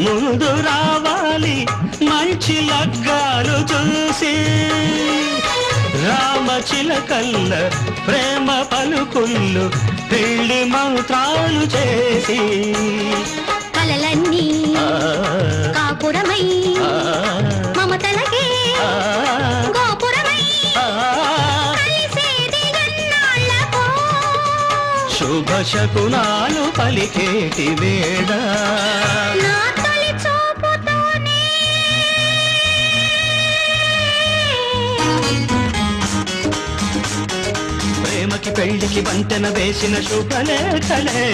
ముందు రావాలి మంచి లగ్గాలు చూసి రామచిలకల్ల ప్రేమ పలుకుళ్ళు పెళ్లి మంత్రాలు చేసి కలలన్నీ కాపురమై మమతలకే గోపురమై కలిసేది ఎన్నాళ్ళకో శుభ శకునాలు పలికేటి వేళ నా తొలి చూపుతోనే ప్రేమకి పెళ్లికి వంతెన వేసిన శుభలేఖలే